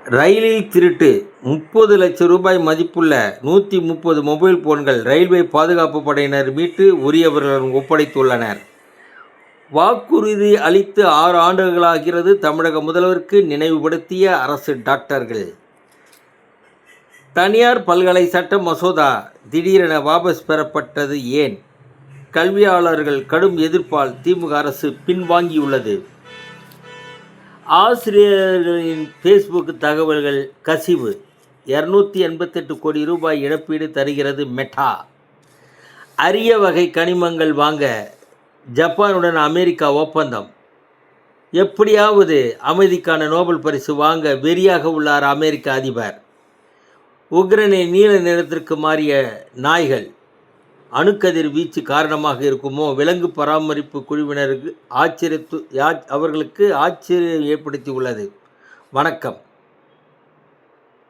ரயிலில் திருட்டு 30 லட்சம் ரூபாய் மதிப்புள்ள 130 மொபைல் போன்கள் ரயில்வே பாதுகாப்பு படையினர் மீட்டு உரியவர்களிடம் ஒப்படைத்துள்ளனர். வாக்குறுதி அளித்து 6 ஆண்டுகளாகிறது. தமிழக முதல்வருக்கு நினைவுபடுத்திய அரசு டாக்டர்கள். தனியார் பல்கலை சட்ட மசோதா திடீரென வாபஸ் பெறப்பட்டது ஏன்? கல்வியாளர்கள் கடும் எதிர்ப்பால் திமுக அரசு பின்வாங்கியுள்ளது. ஆசிரியர்களின் ஃபேஸ்புக் தகவல்கள் கசிவு, 288 கோடி ரூபாய் இழப்பீடு தருகிறது மெட்டா. அரிய வகை கனிமங்கள் வாங்க ஜப்பானுடன் அமெரிக்கா ஒப்பந்தம். எப்படியாவது அமைதிக்கான நோபல் பரிசு வாங்க வெறியாக உள்ளார் அமெரிக்க அதிபர். உக்ரைனை நீல நிறத்திற்கு மாறிய நாய்கள் அணுக்கதிர் வீச்சு காரணமாக இருக்குமோ? விலங்கு பராமரிப்பு குழுவினருக்கு அவர்களுக்கு ஆச்சரியம் ஏற்படுத்தியுள்ளது. வணக்கம்.